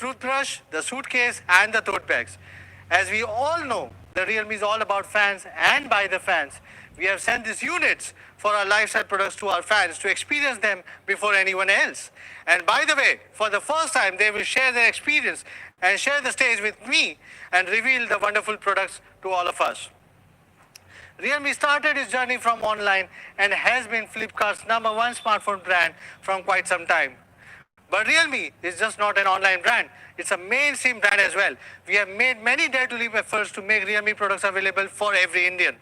toothbrush, the suitcase, and the tote bags. As we all know, the Realme is all about fans and by the fans. We have sent these units for our lifestyle products to our fans to experience them before anyone else. And by the way, for the first time, they will share their experience and share the stage with me and reveal the wonderful products to all of us. Realme started its journey from online and has been Flipkart's #1 smartphone brand from quite some time. But Realme is just not an online brand. It's a mainstream brand as well. We have made many dare to leap efforts to make Realme products available for every Indian.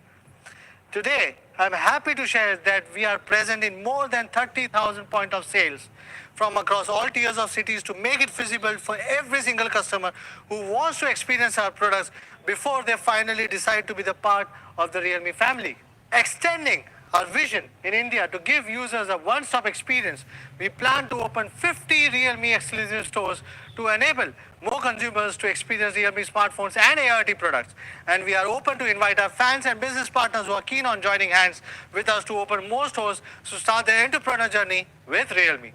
Today, I'm happy to share that we are present in more than 30,000 point of sales from across all tiers of cities to make it feasible for every single customer who wants to experience our products before they finally decide to be the part of the Realme family. Extending our vision in India to give users a one-stop experience, we plan to open 50 Realme exclusive stores to enable more consumers to experience Realme smartphones and AIoT products. And we are open to invite our fans and business partners who are keen on joining hands with us to open more stores to start their entrepreneur journey with Realme.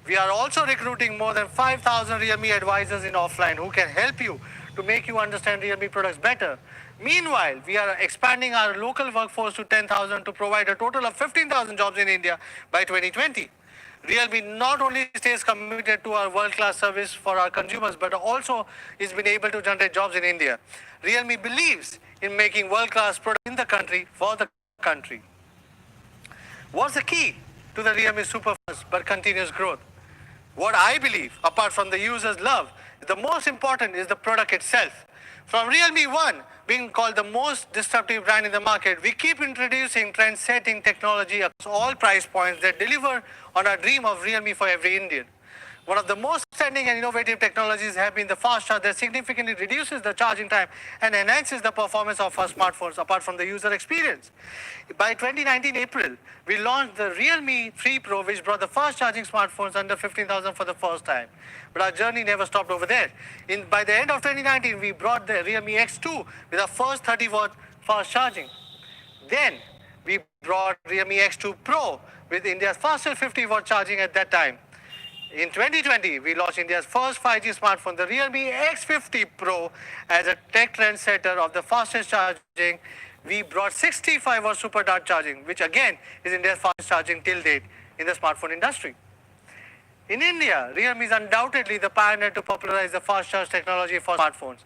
We are also recruiting more than 5,000 Realme advisors in offline who can help you to make you understand Realme products better. Meanwhile, we are expanding our local workforce to 10,000 to provide a total of 15,000 jobs in India by 2020. Realme not only stays committed to our world-class service for our consumers, but also has been able to generate jobs in India. Realme believes in making world-class products in the country for the country. What's the key to the Realme super fast but continuous growth? What I believe, apart from the user's love, the most important is the product itself. From Realme One being called the most disruptive brand in the market, we keep introducing trend-setting technology across all price points that deliver on our dream of Realme for every Indian. One of the most outstanding and innovative technologies have been the fast charge that significantly reduces the charging time and enhances the performance of our smartphones apart from the user experience. By 2019 April, we launched the Realme 3 Pro, which brought the fast charging smartphones under 15,000 for the first time. But our journey never stopped over there. By the end of 2019, we brought the Realme X2 with our first 30-watt fast charging. Then we brought Realme X2 Pro with India's fastest 50-watt charging at that time. In 2020, we launched India's first 5G smartphone, the Realme X50 Pro, as a tech trendsetter of the fastest charging. We brought 65-watt super dart charging, which again is India's fastest charging till date in the smartphone industry. In India, Realme is undoubtedly the pioneer to popularize the fast charge technology for smartphones.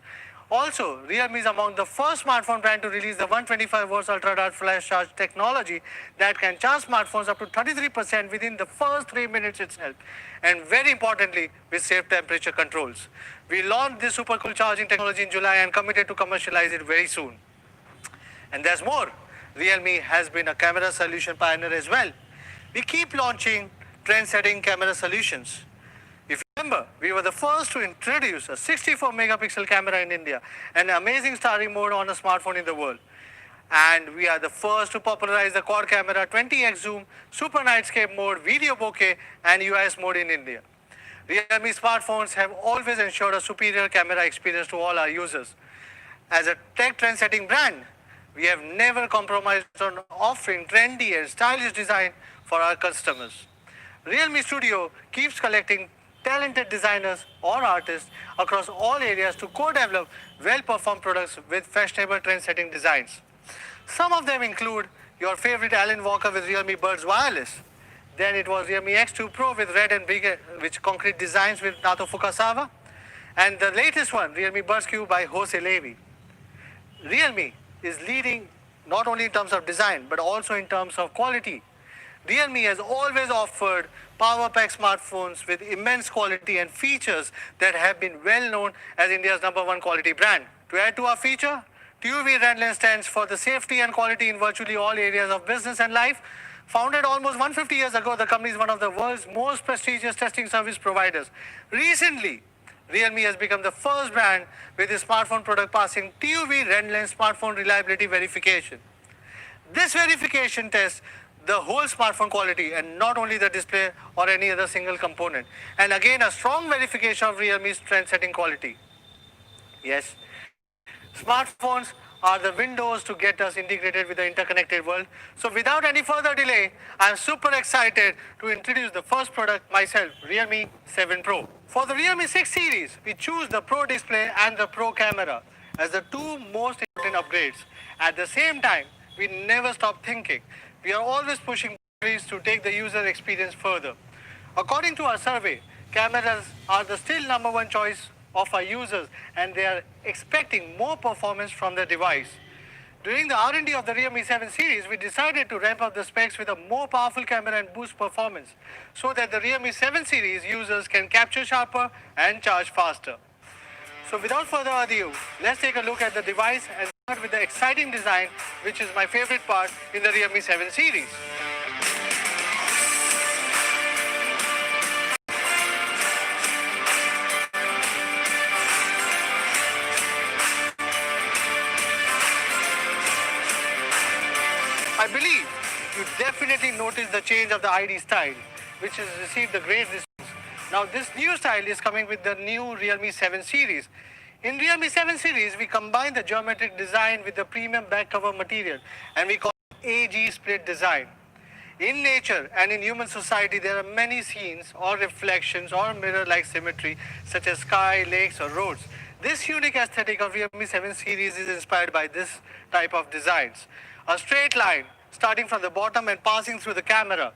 Also, Realme is among the first smartphone brand to release the 125 volts ultra dart flash charge technology that can charge smartphones up to 33% within the first 3 minutes itself. And very importantly, with safe temperature controls. We launched this super cool charging technology in July and committed to commercialize it very soon. And there's more. Realme has been a camera solution pioneer as well. We keep launching trend-setting camera solutions. If you remember, we were the first to introduce a 64 megapixel camera in India, an amazing starry mode on a smartphone in the world. And we are the first to popularize the quad camera, 20x zoom, super nightscape mode, video bokeh, and UIS mode in India. Realme smartphones have always ensured a superior camera experience to all our users. As a tech trend-setting brand, we have never compromised on offering trendy and stylish design for our customers. Realme Studio keeps collecting talented designers or artists across all areas to co-develop well-performed products with fashionable trend-setting designs. Some of them include your favorite Alan Walker with Realme Buds Wireless. Then it was Realme X2 Pro with red and big concrete designs with Nato Fukasawa. And the latest one, Realme Buds Q by Jose Levi. Realme is leading not only in terms of design, but also in terms of quality. Realme has always offered power pack smartphones with immense quality and features that have been well known as India's #1 quality brand. To add to our feature, TUV Red Lens stands for the safety and quality in virtually all areas of business and life. Founded almost 150 years ago, the company is one of the world's most prestigious testing service providers. Recently, Realme has become the first brand with its smartphone product passing TUV Red Lens smartphone reliability verification. This verification tests the whole smartphone quality and not only the display or any other single component. And again, a strong verification of Realme's trend-setting quality. Yes, smartphones are the windows to get us integrated with the interconnected world. So without any further delay, I'm super excited to introduce the first product myself, Realme 7 Pro. For the Realme 6 series, we choose the Pro display and the Pro camera as the two most important upgrades. At the same time, we never stop thinking. We are always pushing boundaries to take the user experience further. According to our survey, cameras are the still number one choice of our users, and they are expecting more performance from the device. During the R&D of the Realme 7 series, we decided to ramp up the specs with a more powerful camera and boost performance so that the Realme 7 series users can capture sharper and charge faster. So without further ado, let's take a look at the device and start with the exciting design, which is my favorite part in the Realme 7 series. I believe you definitely noticed the change of the ID style, which has received a great response. Now this new style is coming with the new Realme 7 series. In Realme 7 series, we combine the geometric design with the premium back cover material, and we call it AG split design. In nature and in human society, there are many scenes or reflections or mirror-like symmetry, such as sky, lakes, or roads. This unique aesthetic of Realme 7 series is inspired by this type of designs. A straight line starting from the bottom and passing through the camera,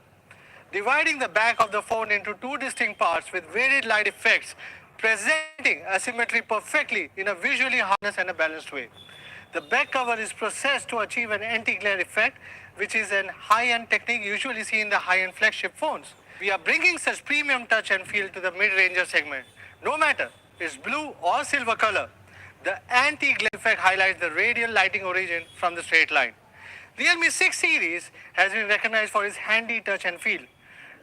dividing the back of the phone into two distinct parts with varied light effects, presenting asymmetry perfectly in a visually harmonious and a balanced way. The back cover is processed to achieve an anti-glare effect, which is a high-end technique usually seen in the high-end flagship phones. We are bringing such premium touch and feel to the mid-ranger segment. No matter it's blue or silver color, the anti-glare effect highlights the radial lighting origin from the straight line. Realme 6 series has been recognized for its handy touch and feel.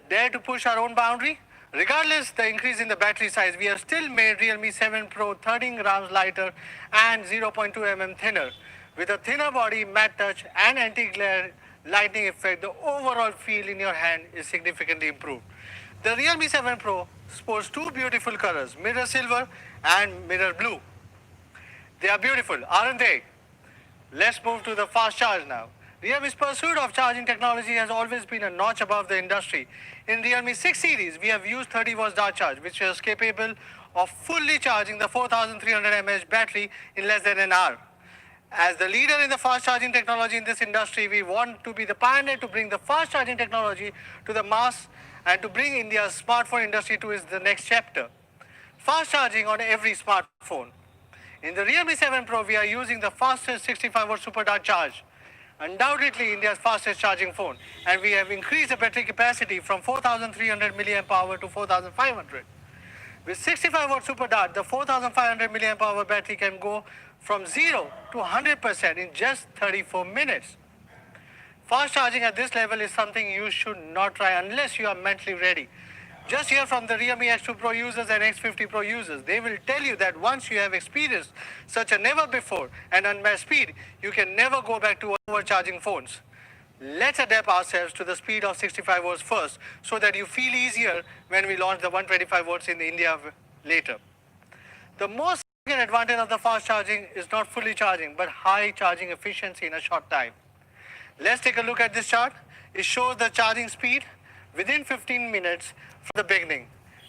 Dare to push our own boundary? Regardless the increase in the battery size, we have still made Realme 7 Pro 13 grams lighter and 0.2 mm thinner. With a thinner body, matte touch and anti-glare lighting effect, the overall feel in your hand is significantly improved. The Realme 7 Pro sports two beautiful colors, mirror silver and mirror blue. They are beautiful, aren't they? Let's move to the fast charge now. Realme's pursuit of charging technology has always been a notch above the industry. In Realme 6 series, we have used 30 watts dart charge, which is capable of fully charging the 4300 mAh battery in less than an hour. As the leader in the fast charging technology in this industry, we want to be the pioneer to bring the fast charging technology to the mass and to bring India's smartphone industry to its the next chapter. Fast charging on every smartphone. In the Realme 7 Pro, we are using the fastest 65 watt super dart charge. Undoubtedly India's fastest charging phone, and we have increased the battery capacity from 4300 milliamp hour to 4500. With 65 watt super dart, the 4500 milliamp hour battery can go from 0 to 100% in just 34 minutes. Fast charging at this level is something you should not try unless you are mentally ready. Just hear from the Realme X2 Pro users and X50 Pro users. They will tell you that once you have experienced such a never before and unmatched speed, you can never go back to overcharging phones. Let's adapt ourselves to the speed of 65 watts first so that you feel easier when we launch the 125 watts in India later. The most significant advantage of the fast charging is not fully charging, but high charging efficiency in a short time. Let's take a look at this chart. It shows the charging speed within 15 minutes from the beginning.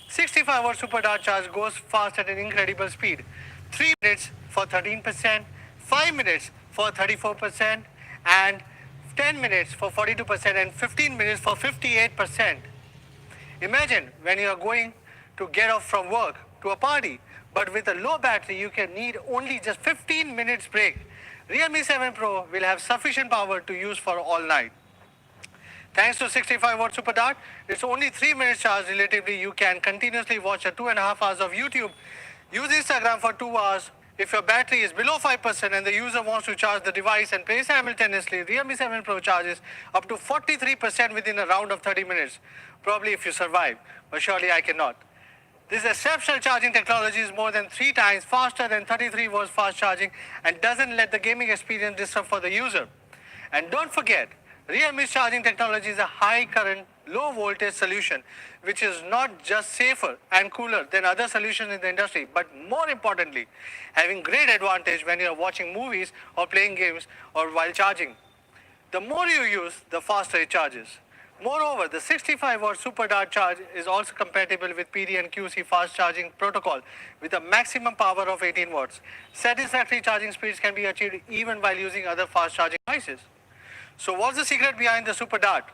65 watt super dart charge goes fast at an incredible speed. 3 minutes for 13%, 5 minutes for 34%, and 10 minutes for 42%, and 15 minutes for 58%. Imagine when you are going to get off from work to a party, but with a low battery, you can need only just 15 minutes break. Realme 7 Pro will have sufficient power to use for all night. Thanks to 65 watt super dart, it's only 3 minutes charge. Relatively, you can continuously watch 2.5 hours of YouTube, use Instagram for 2 hours. If your battery is below 5% and the user wants to charge the device and play simultaneously, Realme 7 Pro charges up to 43% within a round of 30 minutes. Probably if you survive, but surely I cannot. This exceptional charging technology is more than 3 times faster than 33 watts fast charging and doesn't let the gaming experience disrupt for the user. And don't forget, Realme's charging technology is a high current low voltage solution, which is not just safer and cooler than other solutions in the industry, but more importantly, having great advantage when you are watching movies or playing games or while charging. The more you use, the faster it charges. Moreover, the 65-watt Super Dart charge is also compatible with PD and QC fast charging protocol with a maximum power of 18 watts. Satisfactory charging speeds can be achieved even while using other fast charging devices. So what's the secret behind the Super Dart?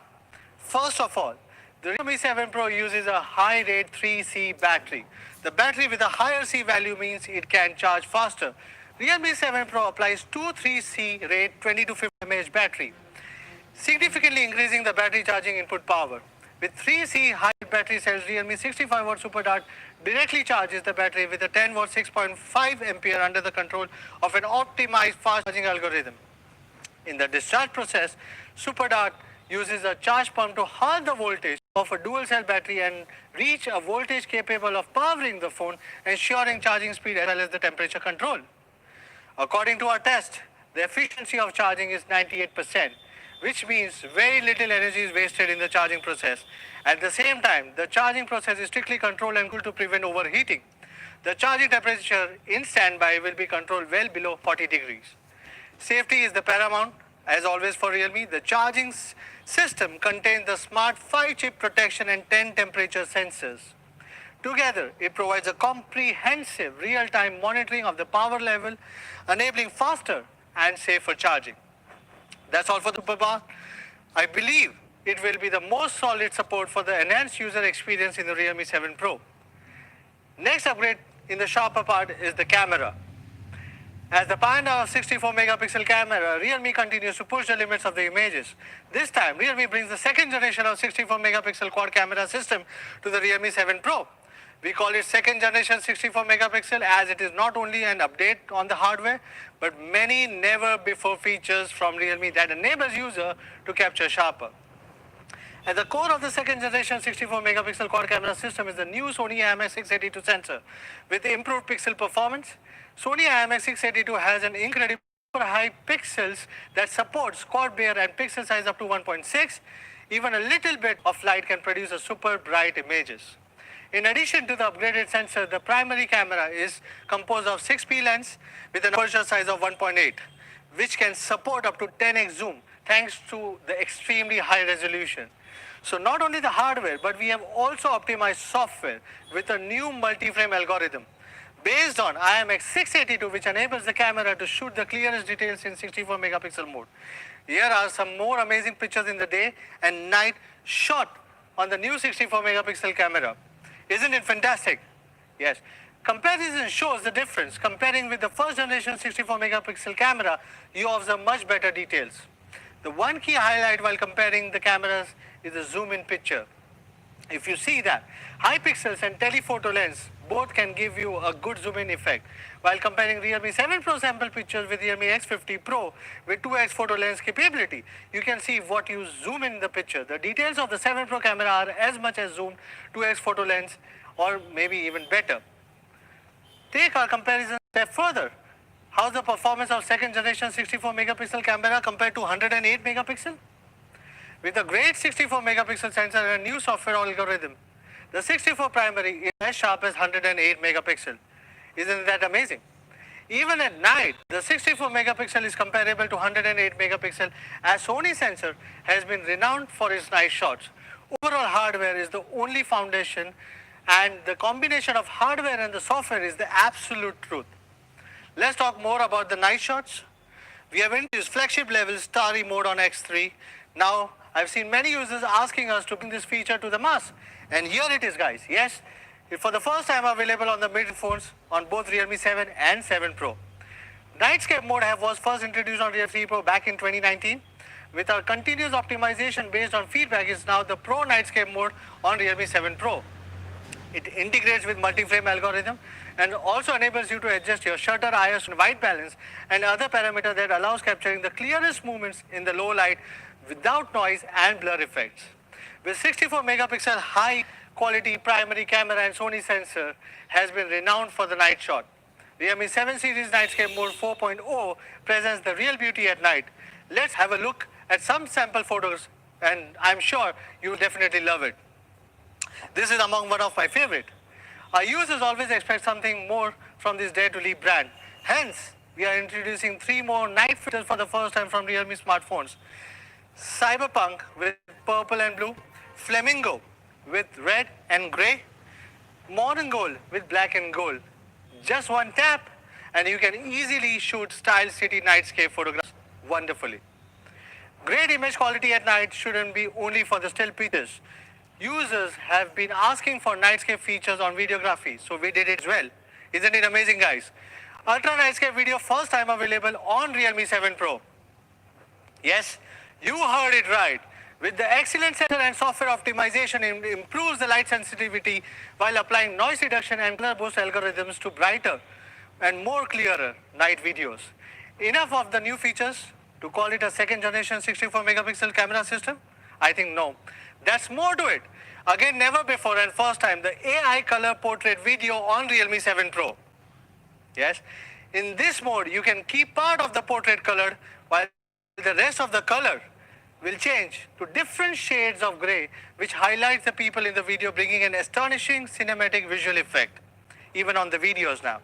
First of all, the Realme 7 Pro uses a high rate 3C battery. The battery with a higher C value means it can charge faster. Realme 7 Pro applies 3C rate 20 to 50 mAh battery, significantly increasing the battery charging input power. With 3C high battery cells, Realme 65-watt Super Dart directly charges the battery with a 10-watt 6.5 ampere under the control of an optimized fast charging algorithm. In the discharge process, Super Dart uses a charge pump to halve the voltage of a dual cell battery and reach a voltage capable of powering the phone, ensuring charging speed as well as the temperature control. According to our test, the efficiency of charging is 98%, which means very little energy is wasted in the charging process. At the same time, the charging process is strictly controlled and cooled to prevent overheating. The charging temperature in standby will be controlled well below 40 degrees. Safety is the paramount. As always for Realme, the charging system contains the smart 5-chip protection and 10 temperature sensors. Together, it provides a comprehensive real-time monitoring of the power level, enabling faster and safer charging. That's all for the Super Bar. I believe it will be the most solid support for the enhanced user experience in the Realme 7 Pro. Next upgrade in the sharper part is the camera. As the pioneer of 64 megapixel camera, Realme continues to push the limits of the images. This time, Realme brings the second generation of 64 megapixel quad camera system to the Realme 7 Pro. We call it second generation 64 megapixel as it is not only an update on the hardware, but many never before features from Realme that enables user to capture sharper. At the core of the second generation 64 megapixel quad camera system is the new Sony IMX682 sensor. With improved pixel performance, Sony IMX682 has an incredible high pixels that supports quad bare and pixel size up to 1.6. Even a little bit of light can produce a super bright images. In addition to the upgraded sensor, the primary camera is composed of 6P lens with an aperture size of 1.8, which can support up to 10x zoom thanks to the extremely high resolution. So not only the hardware, but we have also optimized software with a new multi-frame algorithm based on IMX682, which enables the camera to shoot the clearest details in 64 megapixel mode. Here are some more amazing pictures in the day and night shot on the new 64 megapixel camera. Isn't it fantastic? Yes. Comparison shows the difference. Comparing with the first generation 64 megapixel camera, you observe much better details. The one key highlight while comparing the cameras is the zoom in picture. If you see that, high pixels and telephoto lens both can give you a good zoom in effect. While comparing Realme 7 Pro sample pictures with Realme X50 Pro with 2x photo lens capability, you can see what you zoom in the picture. The details of the 7 Pro camera are as much as zoomed 2x photo lens or maybe even better. Take our comparison step further. How's the performance of second generation 64 megapixel camera compared to 108 megapixel? With a great 64 megapixel sensor and a new software algorithm, the 64 primary is as sharp as 108 megapixel. Isn't that amazing? Even at night, the 64 megapixel is comparable to 108 megapixel as Sony sensor has been renowned for its night shots. Overall hardware is the only foundation and the combination of hardware and the software is the absolute truth. Let's talk more about the night shots. We have introduced flagship level starry mode on X3. Now, I've seen many users asking us to bring this feature to the mass. And here it is, guys. Yes, it's for the first time available on the mid phones on both Realme 7 and 7 Pro. Nightscape mode was first introduced on Realme 3 Pro back in 2019. With our continuous optimization based on feedback is now the Pro Nightscape mode on Realme 7 Pro. It integrates with multi-frame algorithm and also enables you to adjust your shutter, ISO, and white balance and other parameters that allows capturing the clearest movements in the low light without noise and blur effects. With 64 megapixel high quality primary camera and Sony sensor has been renowned for the night shot. Realme 7 series Nightscape mode 4.0 presents the real beauty at night. Let's have a look at some sample photos and I'm sure you'll definitely love it. This is among one of my favorite. Our users always expect something more from this Dare to Leap brand. Hence, we are introducing 3 more night filters for the first time from Realme smartphones. Cyberpunk with purple and blue, Flamingo with red and gray, Modern Gold with black and gold. Just one tap and you can easily shoot style city nightscape photographs wonderfully. Great image quality at night shouldn't be only for the still pictures. Users have been asking for nightscape features on videography, so we did it as well. Isn't it amazing, guys? Ultra nightscape video first time available on Realme 7 Pro. Yes, you heard it right. With the excellent sensor and software optimization, it improves the light sensitivity while applying noise reduction and color boost algorithms to brighter and more clearer night videos. Enough of the new features to call it a second generation 64 megapixel camera system? I think no. That's more to it. Again, never before and first time, the AI color portrait video on Realme 7 Pro. Yes, in this mode, you can keep part of the portrait colored while the rest of the color will change to different shades of gray, which highlights the people in the video, bringing an astonishing cinematic visual effect, even on the videos now.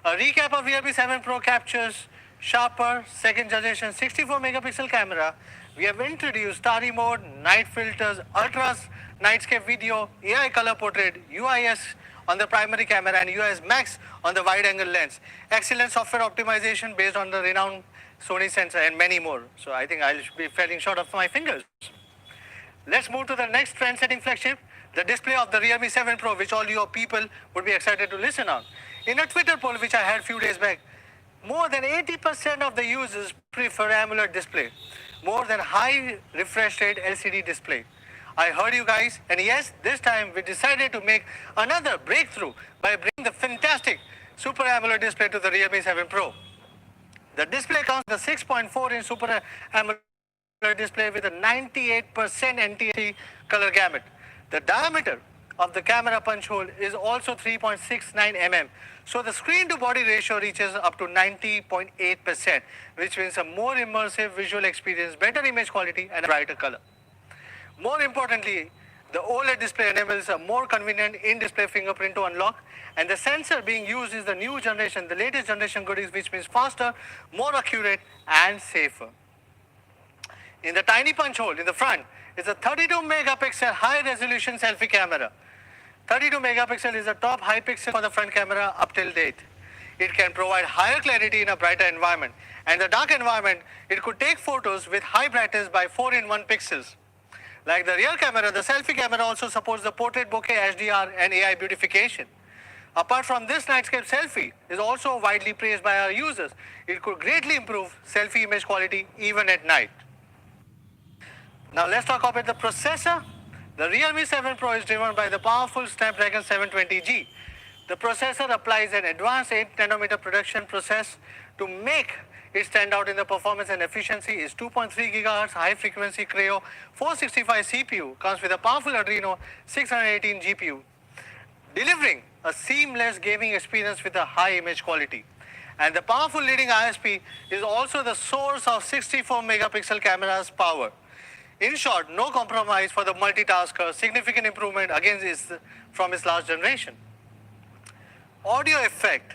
A recap of Realme 7 Pro captures sharper second generation 64 megapixel camera. We have introduced starry mode, night filters, ultra nightscape video, AI color portrait, UIS on the primary camera and UIS Max on the wide angle lens. Excellent software optimization based on the renowned Sony sensor and many more. So I think I'll be falling short of my fingers. Let's move to the next trend-setting flagship, the display of the Realme 7 Pro, which all your people would be excited to listen on. In a Twitter poll which I had a few days back, more than 80% of the users prefer AMOLED display, more than high refresh rate LCD display. I heard you guys, and yes, this time we decided to make another breakthrough by bringing the fantastic Super AMOLED display to the Realme 7 Pro. The display comes with a 6.4-inch Super AMOLED display with a 98% NTSC color gamut. The diameter of the camera punch hole is also 3.69 mm. So the screen to body ratio reaches up to 90.8%, which means a more immersive visual experience, better image quality and a brighter color. More importantly, the OLED display enables a more convenient in-display fingerprint to unlock, and the sensor being used is the new generation, the latest generation goodies, which means faster, more accurate and safer. In the tiny punch hole in the front is a 32 megapixel high resolution selfie camera. 32 megapixel is the top high pixel for the front camera up till date. It can provide higher clarity in a brighter environment. And the dark environment, it could take photos with high brightness by 4-in-1 pixels. Like the rear camera, the selfie camera also supports the portrait bokeh HDR and AI beautification. Apart from this, nightscape selfie is also widely praised by our users. It could greatly improve selfie image quality even at night. Now let's talk about the processor. The Realme 7 Pro is driven by the powerful Snapdragon 720G. The processor applies an advanced 8-nanometer production process to make it stand out in the performance and efficiency. Is 2.3 GHz high-frequency Creo 465 CPU, comes with a powerful Adreno 618 GPU, delivering a seamless gaming experience with a high image quality. And the powerful leading ISP is also the source of 64 megapixel camera's power. In short, no compromise for the multitasker, significant improvement against from its last generation. Audio effect.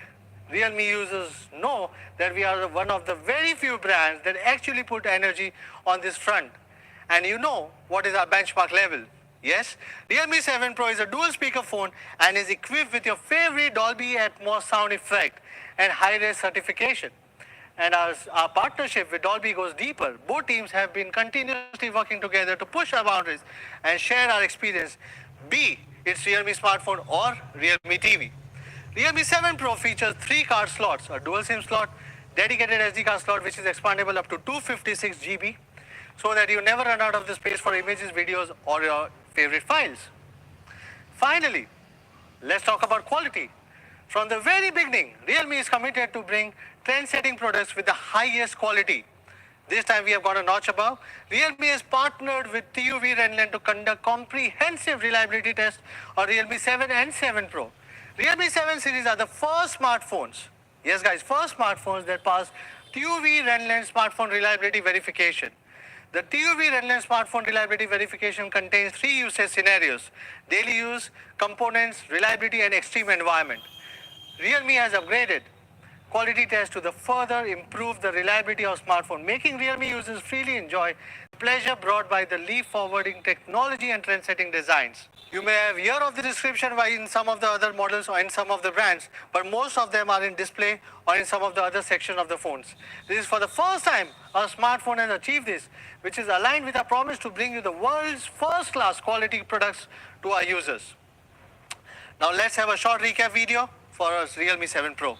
Realme users know that we are one of the very few brands that actually put energy on this front. And you know what is our benchmark level. Yes, Realme 7 Pro is a dual speaker phone and is equipped with your favorite Dolby Atmos sound effect and high-res certification. And as our partnership with Dolby goes deeper, both teams have been continuously working together to push our boundaries and share our experience, be it Realme smartphone or Realme TV. Realme 7 Pro features 3 card slots, a dual SIM slot, dedicated SD card slot which is expandable up to 256 GB, so that you never run out of the space for images, videos or your favorite files. Finally, let's talk about quality. From the very beginning, Realme is committed to bring trend-setting products with the highest quality. This time we have gone a notch above. Realme has partnered with TUV Renlen to conduct comprehensive reliability tests on Realme 7 and 7 Pro. Realme 7 series are the first smartphones, yes guys, first smartphones that pass TUV Renlen smartphone reliability verification. The TUV Redline smartphone reliability verification contains three usage scenarios: daily use, components, reliability, and extreme environment. Realme has upgraded quality test to the further improve the reliability of smartphone, making Realme users freely enjoy pleasure brought by the leap forwarding technology and trend-setting designs. You may have heard of the description why in some of the other models or in some of the brands, but most of them are in display or in some of the other section of the phones. This is for the first time our smartphone has achieved this, which is aligned with our promise to bring you the world's first-class quality products to our users. Now let's have a short recap video for our Realme 7 Pro.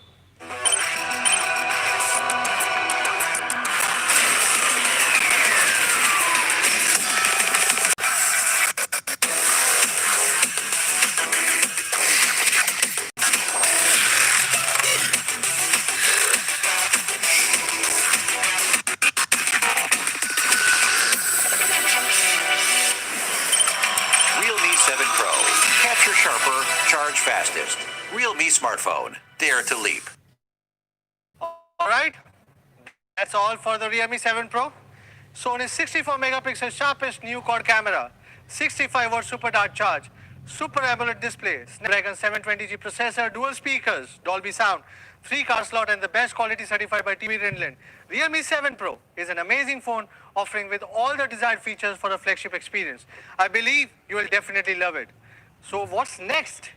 Realme 7 Pro. Capture sharper, charge fastest. Realme smartphone. Dare to leap. Alright, that's all for the Realme 7 Pro. Sony's 64 megapixel sharpest new quad camera, 65 watt super dark charge, super AMOLED display, Snapdragon 720G processor, dual speakers, Dolby sound, 3 car slot, and the best quality certified by TV Renland. Realme 7 Pro is an amazing phone offering with all the desired features for a flagship experience. I believe you will definitely love it. So what's next?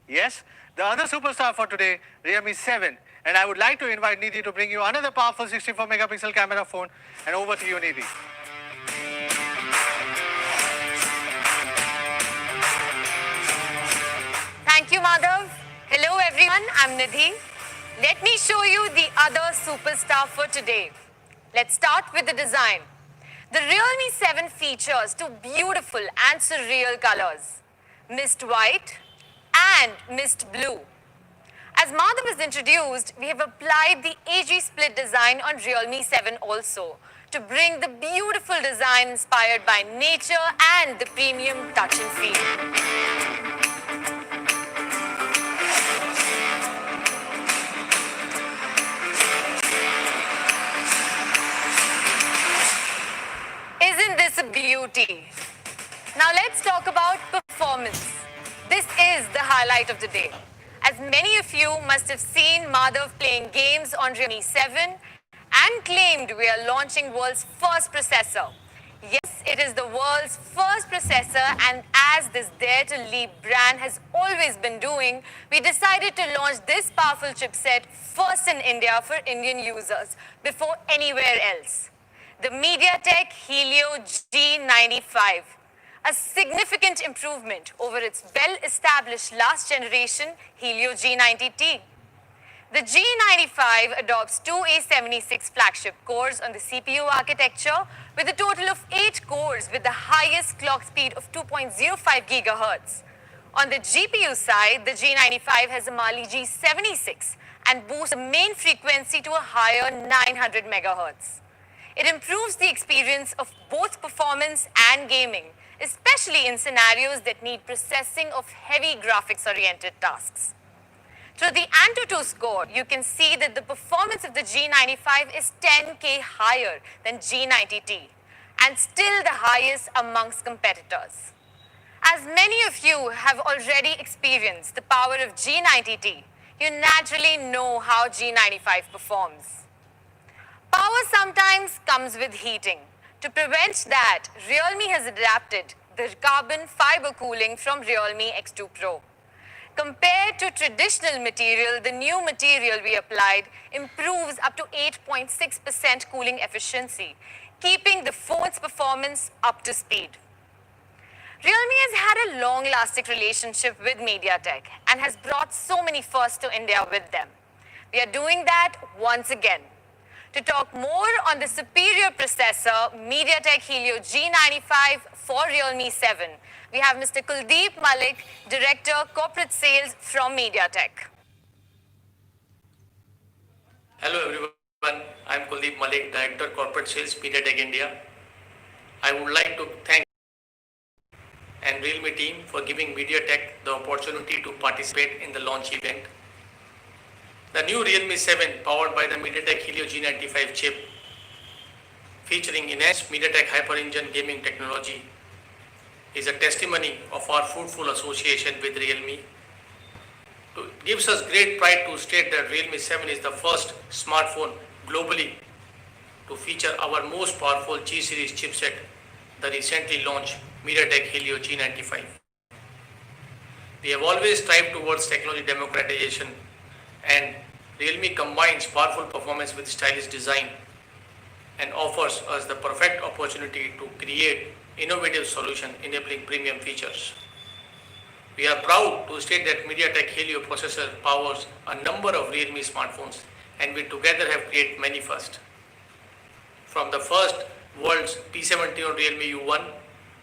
Yes, the other superstar for today, Realme 7. And I would like to invite Nidhi to bring you another powerful 64 megapixel camera phone. And over to you, Nidhi. Thank you, Madhav. Hello, everyone. I'm Nidhi. Let me show you the other superstar for today. Let's start with the design. The Realme 7 features two beautiful and surreal colors, mist white and mist blue. As Madhav has introduced, we have applied the AG split design on Realme 7 also to bring the beautiful design inspired by nature and the premium touch and feel. Isn't this a beauty? Now let's talk about performance. This is the highlight of the day. As many of you must have seen Madhav playing games on Realme 7 and claimed we are launching world's first processor. Yes, it is the world's first processor, and as this Dare to Leap brand has always been doing, we decided to launch this powerful chipset first in India for Indian users before anywhere else. The MediaTek Helio G95, a significant improvement over its well-established last generation Helio G90T. The G95 adopts two A76 flagship cores on the CPU architecture with a total of 8 cores with the highest clock speed of 2.05 GHz. On the GPU side, the G95 has a Mali G76 and boosts the main frequency to a higher 900 MHz. It improves the experience of both performance and gaming, especially in scenarios that need processing of heavy graphics-oriented tasks. Through the AnTuTu score, you can see that the performance of the G95 is 10K higher than G90T and still the highest amongst competitors. As many of you have already experienced the power of G90T, you naturally know how G95 performs. Power sometimes comes with heating. To prevent that, Realme has adapted the carbon fiber cooling from Realme X2 Pro. Compared to traditional material, the new material we applied improves up to 8.6% cooling efficiency, keeping the phone's performance up to speed. Realme has had a long-lasting relationship with MediaTek and has brought so many firsts to India with them. We are doing that once again. To talk more on the superior processor, MediaTek Helio G95 for Realme 7, we have Mr. Kuldeep Malik, Director Corporate Sales from MediaTek. Hello everyone, I am Kuldeep Malik, Director Corporate Sales, MediaTek India. I would like to thank and Realme team for giving MediaTek the opportunity to participate in the launch event. The new Realme 7 powered by the MediaTek Helio G95 chip featuring enhanced MediaTek Hyper-Engine gaming technology, is a testimony of our fruitful association with Realme. It gives us great pride to state that Realme 7 is the first smartphone globally to feature our most powerful G series chipset, the recently launched MediaTek Helio G95. We have always strived towards technology democratization, and Realme combines powerful performance with stylish design and offers us the perfect opportunity to create innovative solution enabling premium features. We are proud to state that MediaTek Helio processor powers a number of Realme smartphones, and we together have created many firsts. From the first world's P70 on Realme U1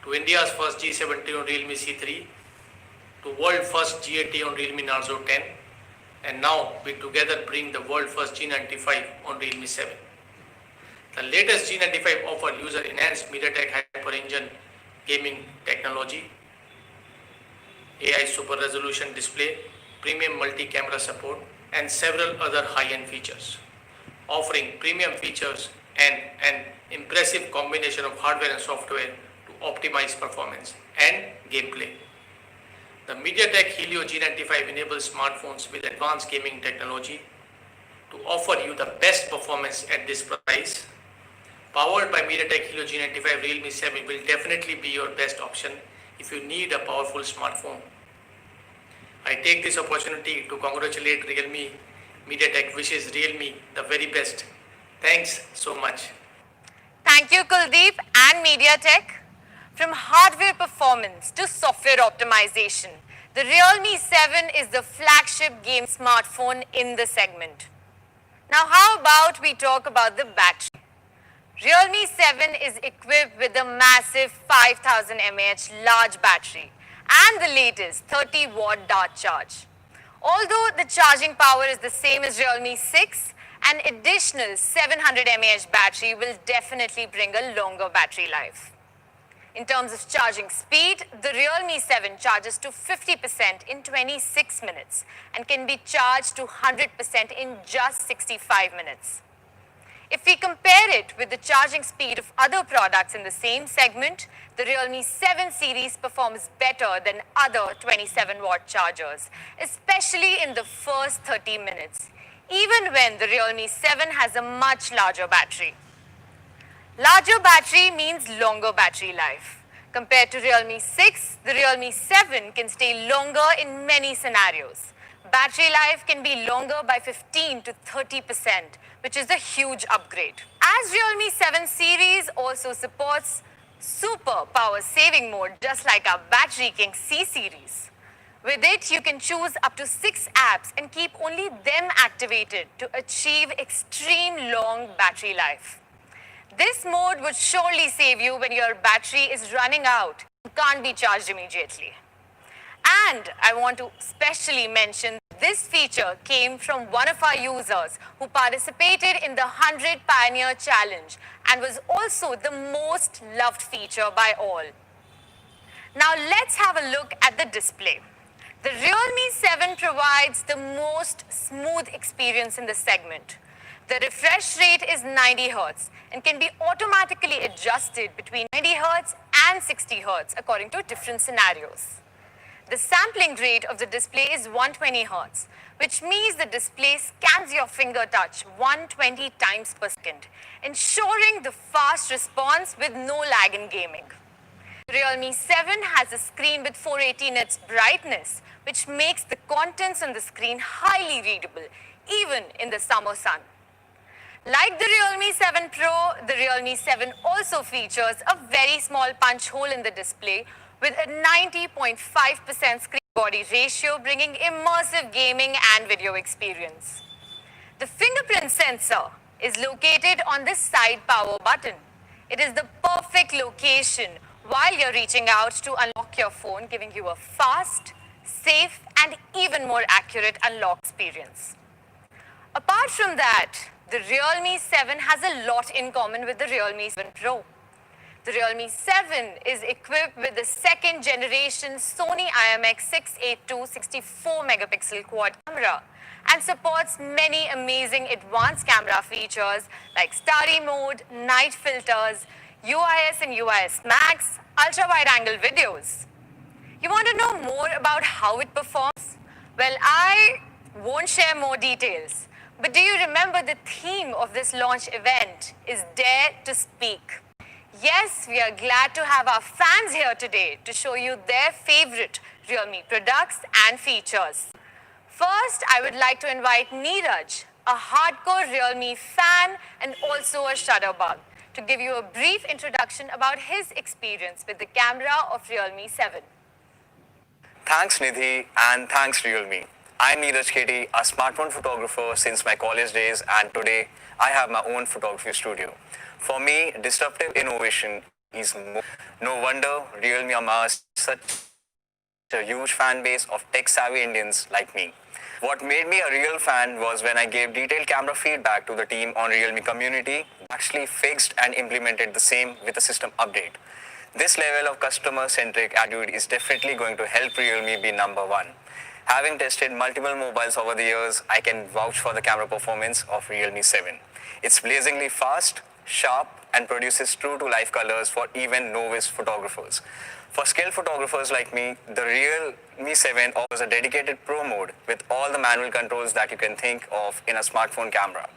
to India's first G70 on Realme C3 to world first G80 on Realme Narzo 10, and now we together bring the world first G95 on Realme 7. The latest G95 offers user enhanced MediaTek Hyper-Engine gaming technology, AI super resolution display, premium multi-camera support, and several other high-end features, offering premium features and an impressive combination of hardware and software to optimize performance and gameplay. The MediaTek Helio G95 enables smartphones with advanced gaming technology to offer you the best performance at this price. Powered by MediaTek Helio G95, Realme 7 will definitely be your best option if you need a powerful smartphone. I take this opportunity to congratulate Realme. MediaTek wishes Realme the very best. Thanks so much. Thank you, Kuldeep and MediaTek. From hardware performance to software optimization, the Realme 7 is the flagship game smartphone in the segment. Now, how about we talk about the battery? Realme 7 is equipped with a massive 5000 mAh large battery and the latest 30-watt dart charge. Although the charging power is the same as Realme 6, an additional 700 mAh battery will definitely bring a longer battery life. In terms of charging speed, the Realme 7 charges to 50% in 26 minutes and can be charged to 100% in just 65 minutes. If we compare it with the charging speed of other products in the same segment, the Realme 7 series performs better than other 27-watt chargers, especially in the first 30 minutes, even when the Realme 7 has a much larger battery. Larger battery means longer battery life. Compared to Realme 6, the Realme 7 can stay longer in many scenarios. Battery life can be longer by 15 to 30%, which is a huge upgrade. As Realme 7 series also supports super power saving mode, just like our Battery King C series. With it, you can choose up to 6 apps and keep only them activated to achieve extreme long battery life. This mode would surely save you when your battery is running out and can't be charged immediately. And I want to specially mention this feature came from one of our users who participated in the 100 Pioneer Challenge and was also the most loved feature by all. Now let's have a look at the display. The Realme 7 provides the most smooth experience in the segment. The refresh rate is 90 Hz and can be automatically adjusted between 90 Hz and 60 Hz according to different scenarios. The sampling rate of the display is 120 Hz, which means the display scans your finger touch 120 times per second, ensuring the fast response with no lag in gaming. Realme 7 has a screen with 480 nits brightness, which makes the contents on the screen highly readable, even in the summer sun. Like the Realme 7 Pro, the Realme 7 also features a very small punch hole in the display with a 90.5% screen body ratio, bringing immersive gaming and video experience. The fingerprint sensor is located on the side power button. It is the perfect location while you're reaching out to unlock your phone, giving you a fast, safe, and even more accurate unlock experience. Apart from that, the Realme 7 has a lot in common with the Realme 7 Pro. The Realme 7 is equipped with the second generation Sony IMX682 64 megapixel quad camera and supports many amazing advanced camera features like starry mode, night filters, UIS and UIS Max, ultra wide angle videos. You want to know more about how it performs? Well, I won't share more details. But do you remember the theme of this launch event is Dare to Speak? Yes, we are glad to have our fans here today to show you their favorite Realme products and features. First, I would like to invite Neeraj, a hardcore Realme fan and also a shutterbug, to give you a brief introduction about his experience with the camera of Realme 7. Thanks Nidhi and thanks Realme. I'm Neeraj Keti, a smartphone photographer since my college days, and today I have my own photography studio. For me, disruptive innovation is no wonder Realme amassed such a huge fan base of tech-savvy Indians like me. What made me a real fan was when I gave detailed camera feedback to the team on Realme community, actually fixed and implemented the same with a system update. This level of customer-centric attitude is definitely going to help Realme be number one. Having tested multiple mobiles over the years, I can vouch for the camera performance of Realme 7. It's blazingly fast, sharp, and produces true-to-life colors for even novice photographers. For skilled photographers like me, the Realme 7 offers a dedicated pro mode with all the manual controls that you can think of in a smartphone camera.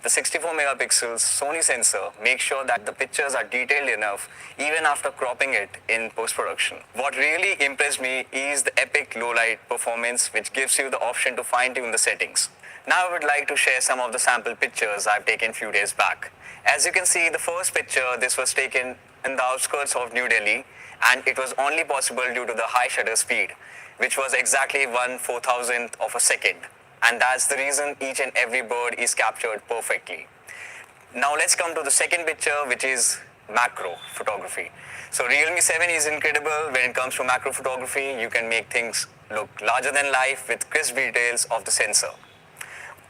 The 64 megapixels Sony sensor makes sure that the pictures are detailed enough even after cropping it in post-production. What really impressed me is the epic low-light performance, which gives you the option to fine-tune the settings. Now I would like to share some of the sample pictures I've taken few days back. As you can see, the first picture, this was taken in the outskirts of New Delhi, and it was only possible due to the high shutter speed, which was exactly 1/4000th of a second. And that's the reason each and every bird is captured perfectly. Now let's come to the second picture, which is macro photography. So Realme 7 is incredible when it comes to macro photography. You can make things look larger than life with crisp details of the sensor.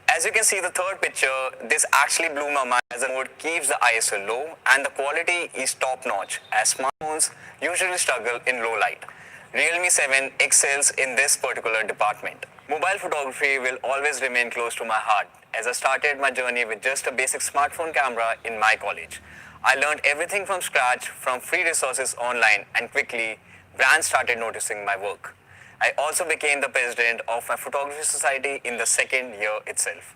As you can see the third picture, this actually blew my mind as the mode keeps the ISO low and the quality is top notch as smartphones usually struggle in low light. Realme 7 excels in this particular department. Mobile photography will always remain close to my heart as I started my journey with just a basic smartphone camera in my college. I learned everything from scratch from free resources online, and quickly brands started noticing my work. I also became the president of my photography society in the second year itself.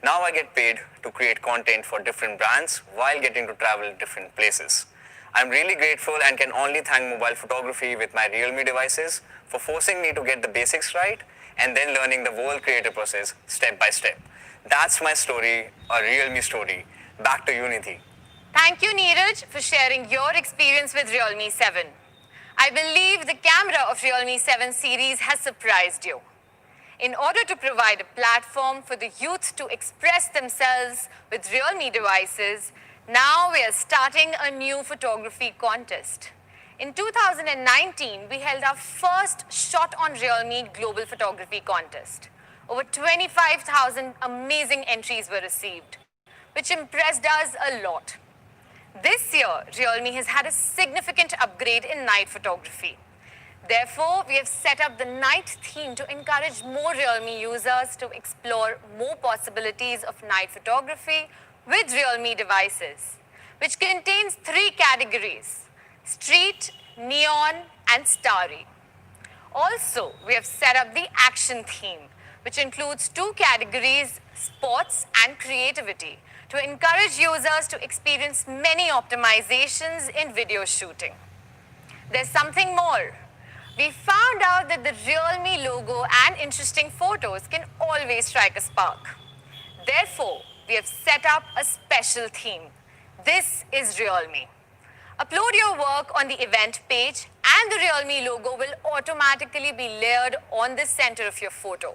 Now I get paid to create content for different brands while getting to travel different places. I'm really grateful and can only thank mobile photography with my Realme devices for forcing me to get the basics right and then learning the whole creative process step by step. That's my story, a Realme story. Back to you, Nidhi. Thank you, Neeraj, for sharing your experience with Realme 7. I believe the camera of Realme 7 series has surprised you. In order to provide a platform for the youth to express themselves with Realme devices, now we are starting a new photography contest. In 2019, we held our first Shot on Realme Global Photography Contest. Over 25,000 amazing entries were received, which impressed us a lot. This year, Realme has had a significant upgrade in night photography. Therefore, we have set up the night theme to encourage more Realme users to explore more possibilities of night photography with Realme devices, which contains 3 categories: street, neon, and starry. Also, we have set up the action theme, which includes 2 categories, sports and creativity, to encourage users to experience many optimizations in video shooting. There's something more. We found out that the Realme logo and interesting photos can always strike a spark. Therefore, we have set up a special theme. This is Realme. Upload your work on the event page and the Realme logo will automatically be layered on the center of your photo.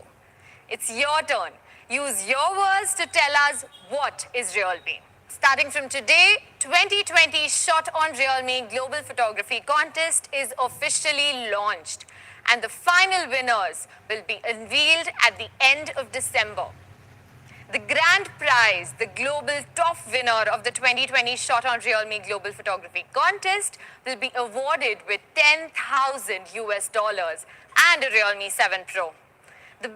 It's your turn. Use your words to tell us what is Realme. Starting from today, 2020 Shot on Realme Global Photography Contest is officially launched, and the final winners will be unveiled at the end of December. The grand prize, the global top winner of the 2020 Shot on Realme Global Photography Contest, will be awarded with $10,000 US and a Realme 7 Pro. The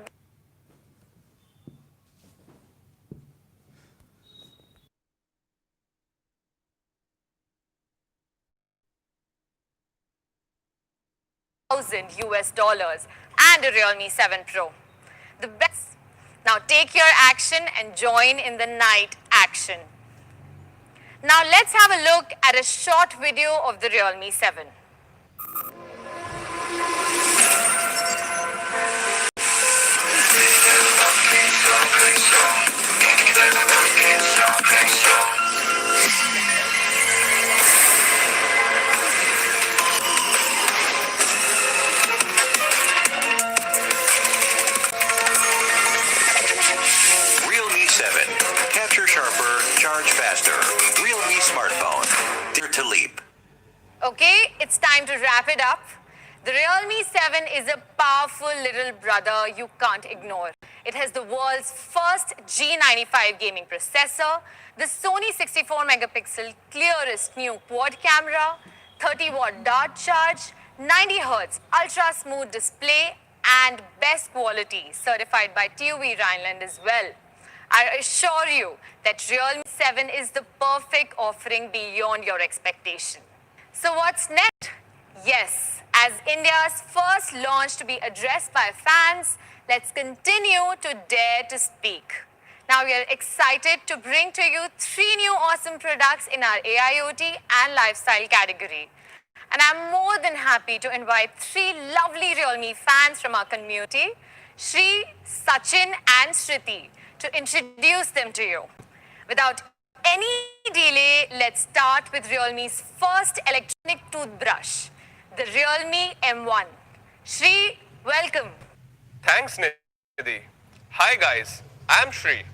US dollars and a Realme 7 Pro. The best. Now take your action and join in the night action. Now let's have a look at a short video of the Realme 7. Realme 7. Capture sharper, charge faster. Realme smartphone. Dare to leap. Okay, it's time to wrap it up. The Realme 7 is a powerful little brother you can't ignore. It has the world's first G95 gaming processor, the Sony 64 megapixel clearest new quad camera, 30-watt dart charge, 90 Hz ultra smooth display, and best quality certified by TUV Rhineland as well. I assure you that Realme 7 is the perfect offering beyond your expectation. So what's next? Yes, as India's first launch to be addressed by fans, let's continue to dare to speak. Now we are excited to bring to you 3 new awesome products in our AIoT and lifestyle category. And I'm more than happy to invite 3 lovely Realme fans from our community, Shri, Sachin and Shriti, to introduce them to you. Without any delay, let's start with Realme's first electronic toothbrush, the Realme M1. Shri, welcome. Thanks, Nidhi. Hi guys, I'm Shri.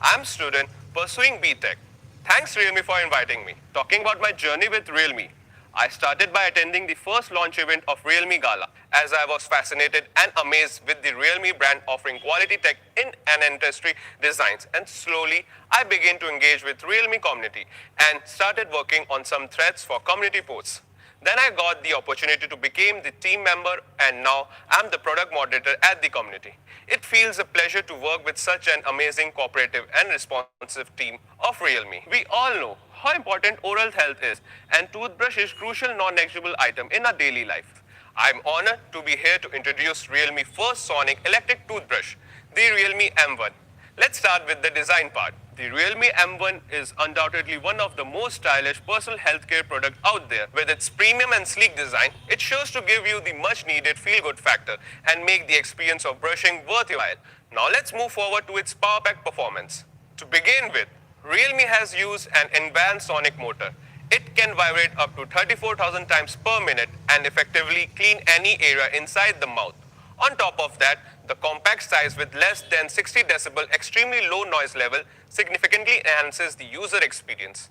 I'm a student pursuing BTech. Thanks Realme for inviting me. Talking about my journey with Realme, I started by attending the first launch event of Realme Gala, as I was fascinated and amazed with the Realme brand offering quality tech in an industry designs, and slowly I began to engage with Realme community and started working on some threads for community posts. Then I got the opportunity to become the team member, and now I'm the product moderator at the community. It feels a pleasure to work with such an amazing cooperative and responsive team of Realme. We all know how important oral health is, and toothbrush is crucial non-negligible item in our daily life. I'm honored to be here to introduce Realme first sonic electric toothbrush, the Realme M1. Let's start with the design part. The Realme M1 is undoubtedly one of the most stylish personal healthcare products out there. With its premium and sleek design, it shows to give you the much needed feel-good factor and make the experience of brushing worth your while. Now let's move forward to its power-packed performance. To begin with, Realme has used an advanced sonic motor. It can vibrate up to 34,000 times per minute and effectively clean any area inside the mouth. On top of that, the compact size with less than 60 decibel extremely low noise level significantly enhances the user experience.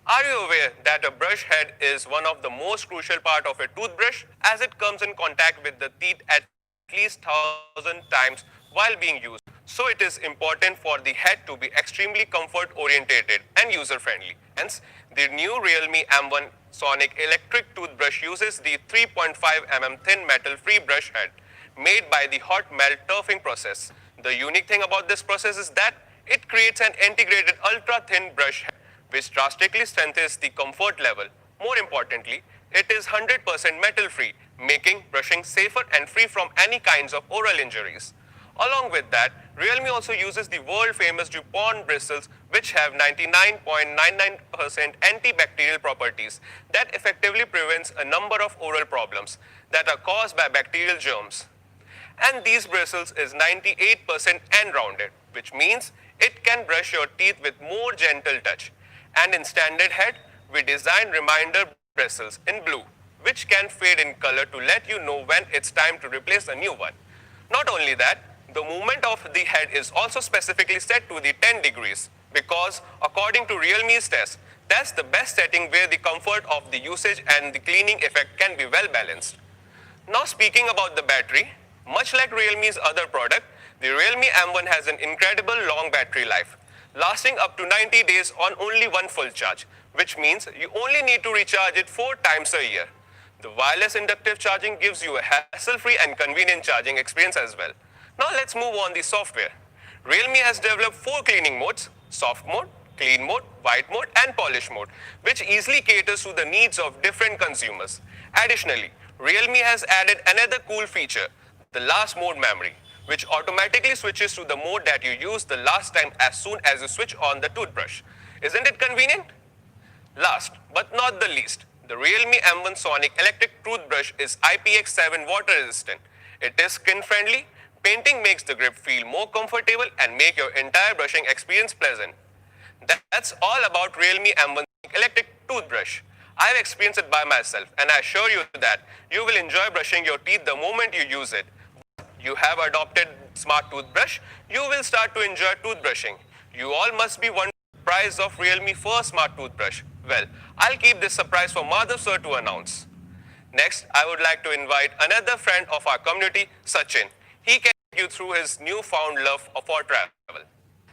Are you aware that a brush head is one of the most crucial part of a toothbrush, as it comes in contact with the teeth at least 1,000 times while being used? So it is important for the head to be extremely comfort oriented and user friendly. Hence, the new Realme M1 Sonic electric toothbrush uses the 3.5 mm thin metal free brush head made by the hot melt turfing process. The unique thing about this process is that it creates an integrated ultra thin brush head, which drastically strengthens the comfort level. More importantly, it is 100% metal free, making brushing safer and free from any kinds of oral injuries. Along with that, Realme also uses the world famous DuPont bristles, which have 99.99% antibacterial properties that effectively prevents a number of oral problems that are caused by bacterial germs. And these bristles is 98% end rounded, which means it can brush your teeth with more gentle touch. And in standard head, we design reminder bristles in blue, which can fade in color to let you know when it's time to replace a new one. Not only that, the movement of the head is also specifically set to the 10 degrees, because according to Realme's test, that's the best setting where the comfort of the usage and the cleaning effect can be well balanced. Now speaking about the battery, much like Realme's other product, the Realme M1 has an incredible long battery life, lasting up to 90 days on only one full charge, which means you only need to recharge it 4 times a year. The wireless inductive charging gives you a hassle-free and convenient charging experience as well. Now let's move on the software. Realme has developed 4 cleaning modes: soft mode, clean mode, white mode, and polish mode, which easily caters to the needs of different consumers. Additionally, Realme has added another cool feature, the last mode memory, which automatically switches to the mode that you used the last time as soon as you switch on the toothbrush. Isn't it convenient? Last but not the least, the Realme M1 Sonic electric toothbrush is IPX7 water resistant. It is skin friendly, painting makes the grip feel more comfortable and make your entire brushing experience pleasant. That's all about Realme M1 electric toothbrush. I've experienced it by myself and I assure you that you will enjoy brushing your teeth the moment you use it. You have adopted smart toothbrush, you will start to enjoy toothbrushing. You all must be wondering the price of Realme first smart toothbrush. Well, I'll keep this surprise for Madhav sir to announce. Next, I would like to invite another friend of our community, Sachin. He can take you through his newfound love for travel.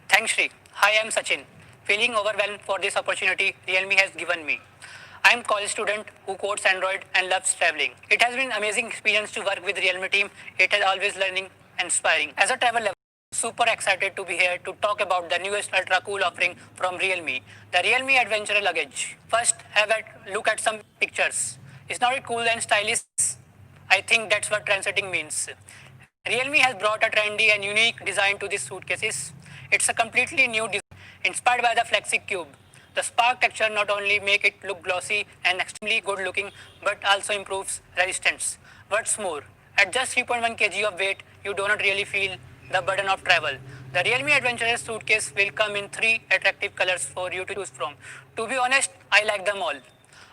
Thanks, Shri. Hi, I'm Sachin. Feeling overwhelmed for this opportunity Realme has given me. I'm a college student who codes Android and loves traveling. It has been an amazing experience to work with Realme team. It is always learning and inspiring. As a travel lover, super excited to be here to talk about the newest ultra cool offering from Realme, the Realme Adventure Luggage. First, have a look at some pictures. Is not it cool and stylish? I think that's what trendsetting means. Realme has brought a trendy and unique design to these suitcases. It's a completely new design inspired by the Flexi Cube. The spark texture not only make it look glossy and extremely good looking, but also improves resistance. What's more, at just 3.1 kg of weight, you do not really feel the burden of travel. The Realme Adventurous suitcase will come in 3 attractive colors for you to choose from. To be honest, I like them all.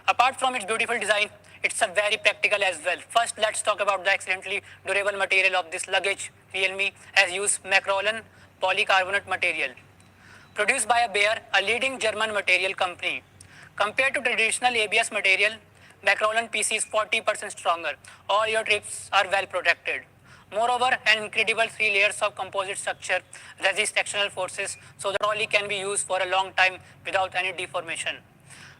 Apart from its beautiful design, it's a very practical as well. First, let's talk about the excellently durable material of this luggage. Realme has used Macrolon polycarbonate material, produced by Bayer, a leading German material company. Compared to traditional ABS material, Macrolon PC is 40% stronger. All your trips are well protected. Moreover, an incredible 3 layers of composite structure resist external forces, so the trolley can be used for a long time without any deformation.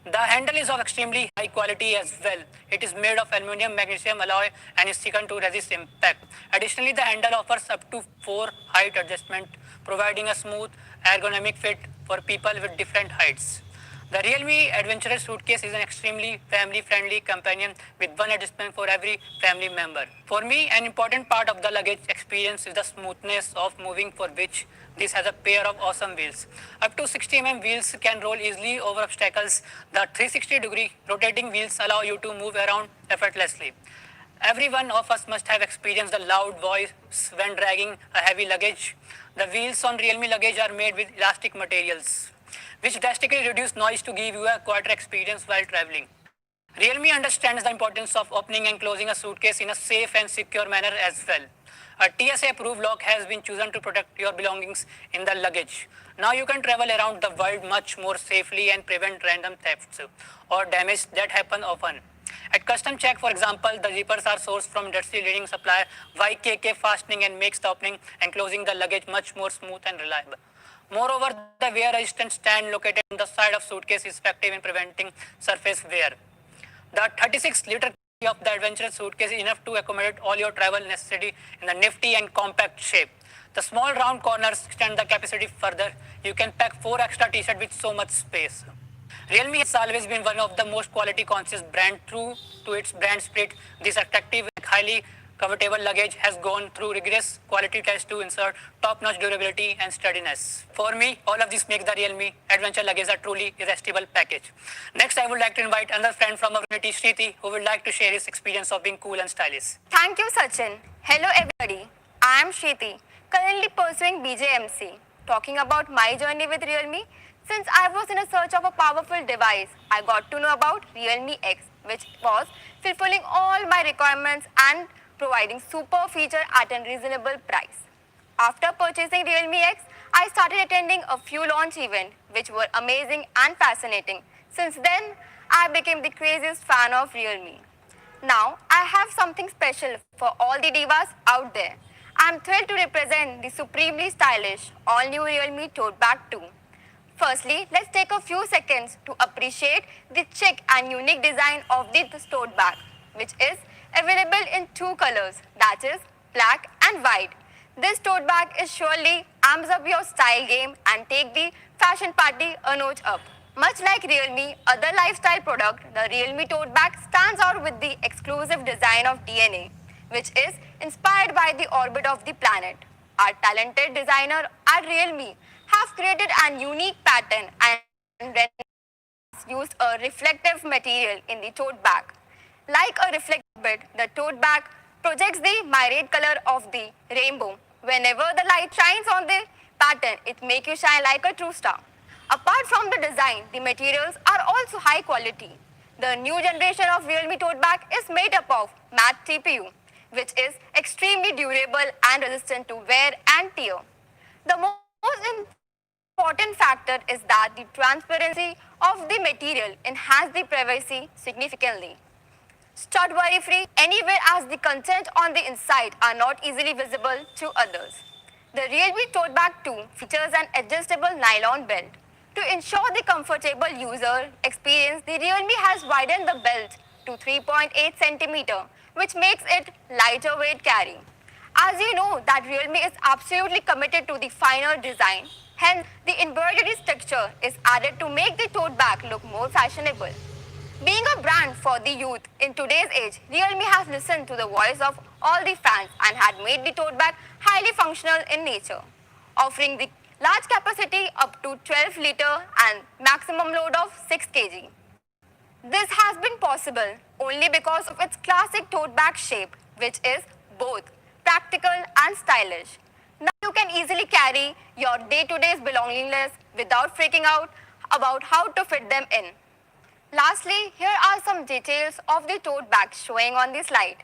The handle is of extremely high quality as well. It is made of aluminum magnesium alloy and is thickened to resist impact. Additionally, the handle offers up to 4 height adjustment, providing a smooth ergonomic fit for people with different heights. The Realme Adventurous Suitcase is an extremely family-friendly companion with one adjustment for every family member. For me, an important part of the luggage experience is the smoothness of moving, for which this has a pair of awesome wheels. Up to 60 mm wheels can roll easily over obstacles. The 360-degree rotating wheels allow you to move around effortlessly. Every one of us must have experienced the loud voice when dragging a heavy luggage. The wheels on Realme luggage are made with elastic materials, which drastically reduce noise to give you a quieter experience while traveling. Realme understands the importance of opening and closing a suitcase in a safe and secure manner as well. A TSA-approved lock has been chosen to protect your belongings in the luggage. Now you can travel around the world much more safely and prevent random thefts or damage that happen often. At custom check, for example, the zippers are sourced from industry leading supplier YKK Fastening and makes the opening and closing the luggage much more smooth and reliable. Moreover, the wear-resistant stand located on the side of suitcase is effective in preventing surface wear. The 36-liter of the adventurous suitcase is enough to accommodate all your travel necessity in a nifty and compact shape. The small round corners extend the capacity further. You can pack 4 extra t-shirts with so much space. Realme has always been one of the most quality-conscious brand. True to its brand spirit, this attractive and highly comfortable luggage has gone through rigorous quality tests to ensure top-notch durability and sturdiness. For me, all of this makes the Realme Adventure luggage a truly irresistible package. Next, I would like to invite another friend from our community, Shriti, who would like to share his experience of being cool and stylish. Thank you, Sachin. Hello, everybody. I am Shriti, currently pursuing BJMC. Talking about my journey with Realme, since I was in a search of a powerful device, I got to know about Realme X, which was fulfilling all my requirements and providing super feature at a reasonable price. After purchasing Realme X, I started attending a few launch events, which were amazing and fascinating. Since then, I became the craziest fan of Realme. Now, I have something special for all the divas out there. I am thrilled to represent the supremely stylish all-new Realme Tote Bag 2. Firstly, let's take a few seconds to appreciate the chic and unique design of this tote bag, which is available in 2 colors, that is black and white. This tote bag is surely amps up your style game and take the fashion party a notch up. Much like Realme, other lifestyle product, the Realme tote bag stands out with the exclusive design of DNA, which is inspired by the orbit of the planet. Our talented designer at Realme have created an unique pattern and used a reflective material in the tote bag. Like a reflective bit, the tote bag projects the myriad color of the rainbow. Whenever the light shines on the pattern, it makes you shine like a true star. Apart from the design, the materials are also high quality. The new generation of Realme tote bag is made up of matte TPU, which is extremely durable and resistant to wear and tear. The most important factor is that the transparency of the material enhances the privacy significantly. Stud worry free anywhere as the content on the inside are not easily visible to others. The Realme Tote Bag 2 features an adjustable nylon belt. To ensure the comfortable user experience, the Realme has widened the belt to 3.8 cm, which makes it lighter weight carry. As you know that Realme is absolutely committed to the finer design, hence the embroidery texture is added to make the tote bag look more fashionable. Being a brand for the youth in today's age, Realme has listened to the voice of all the fans and had made the tote bag highly functional in nature, offering the large capacity up to 12 liter and maximum load of 6 kg. This has been possible only because of its classic tote bag shape, which is both practical and stylish. Now you can easily carry your day-to-day belongings without freaking out about how to fit them in. Lastly, here are some details of the tote bag showing on the slide.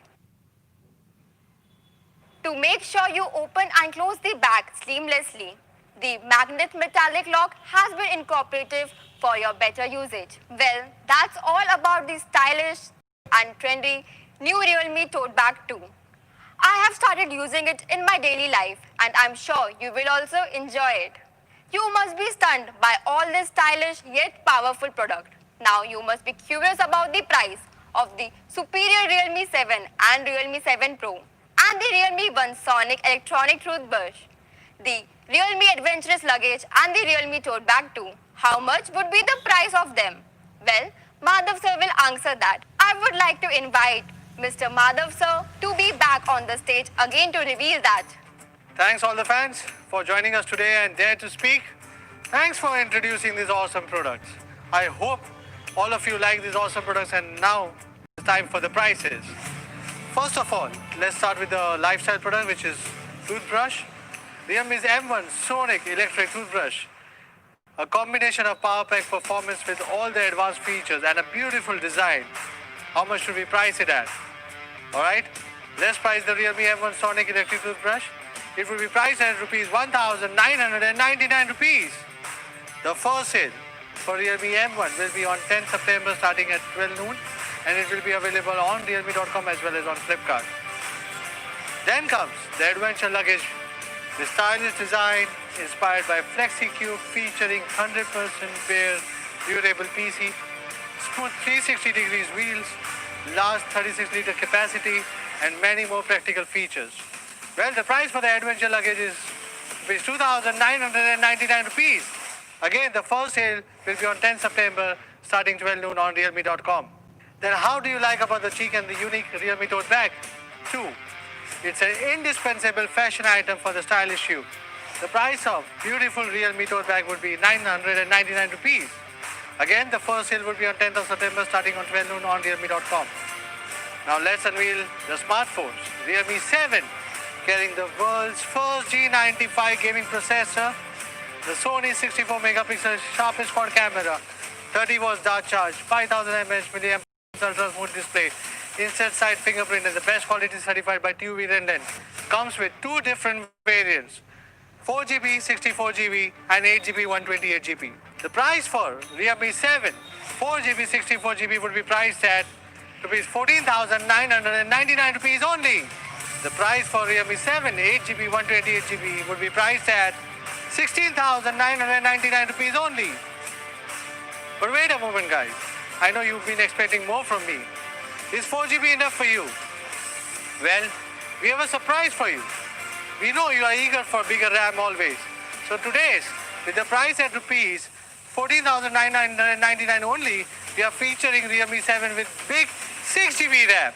To make sure you open and close the bag seamlessly, the magnet metallic lock has been incorporated for your better usage. Well, that's all about the stylish and trendy new Realme Tote Bag 2. I have started using it in my daily life and I'm sure you will also enjoy it. You must be stunned by all this stylish yet powerful product. Now you must be curious about the price of the superior Realme 7 and Realme 7 Pro and the Realme 1 Sonic electronic toothbrush, the Realme adventurous luggage and the Realme tote bag 2. How much would be the price of them? Well, Madhav sir will answer that. I would like to invite Mr. Madhav sir to be back on the stage again to reveal that. Thanks all the fans for joining us today and dare to speak. Thanks for introducing these awesome products. I hope all of you like these awesome products and now it's time for the prices. First of all, let's start with the lifestyle product, which is toothbrush. Realme's M1 Sonic electric toothbrush. A combination of power pack performance with all the advanced features and a beautiful design. How much should we price it at? Alright, let's price the Realme M1 Sonic electric toothbrush. It will be priced at rupees 1,999 rupees. The first sale for Realme M1 will be on 10th September starting at 12 noon and it will be available on realme.com as well as on Flipkart. Then comes the adventure luggage. The stylish design inspired by FlexiCube featuring 100% bare durable PC, smooth 360 degrees wheels, large 36 liter capacity and many more practical features. Well, the price for the adventure luggage is 2,999 rupees. Again, the first sale will be on 10th September starting 12 noon on realme.com. Then how do you like about the chic and the unique Realme tote bag? 2. It's an indispensable fashion item for the stylish you. The price of beautiful Realme tote bag would be 999 rupees. Again, the first sale would be on 10th of September starting on 12 noon on realme.com. Now let's unveil the smartphones. Realme 7 carrying the world's first G95 gaming processor, the Sony 64 megapixel sharpest quad camera, 30 watts dart charge, 5000 mAh ultra smooth display, insert side fingerprint and the best quality certified by TUV Rendon. Comes with two different variants, 4GB, 64GB and 8GB, 128GB. The price for Realme 7, 4GB, 64GB would be priced at rupees 14,999 rupees only. The price for Realme 7, 8GB, 128GB would be priced at 16,999 rupees only. But wait a moment guys, I know you've been expecting more from me. Is 4GB enough for you? Well, we have a surprise for you. We know you are eager for bigger RAM always. So today's, with the price at rupees 14,999 only, we are featuring Realme 7 with big 6GB RAM.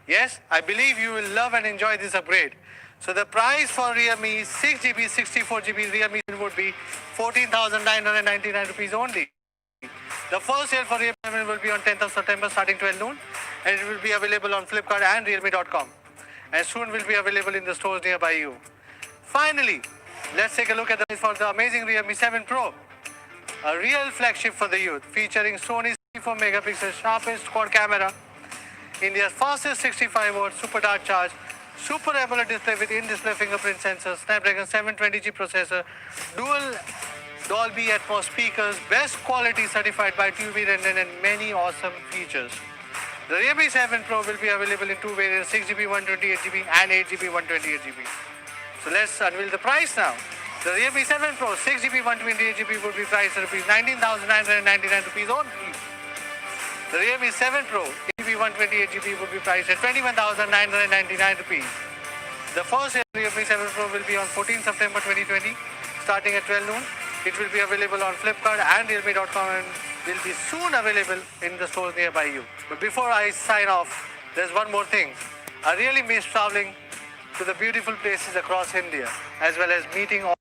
Yes, I believe you will love and enjoy this upgrade. So the price for Realme 6GB, 64GB Realme would be 14,999 rupees only. The first sale for Realme 7 will be on 10th of September starting 12 noon, and it will be available on Flipkart and Realme.com, and soon will be available in the stores nearby you. Finally, let's take a look at the price for the amazing Realme 7 Pro, a real flagship for the youth, featuring Sony's 64 megapixel sharpest quad camera, India's fastest 65-watt super dark charge, Super AMOLED display with in-display fingerprint sensor, Snapdragon 720G processor, dual Dolby Atmos speakers, best quality certified by TUV Rendon, and many awesome features. The Realme 7 Pro will be available in two variants, 6GB 128GB and 8GB 128GB. So let's unveil the price now. The Realme 7 Pro 6GB 128GB would be priced at rupees 19,999 rupees only. The Realme 7 Pro 8GB 128GB would be priced at 21,999 rupees. The first Realme 7 Pro will be on 14 September 2020, starting at 12 noon. It will be available on Flipkart and Realme.com and will be soon available in the stores nearby you. But before I sign off, there's one more thing. I really miss traveling to the beautiful places across India, as well as meeting all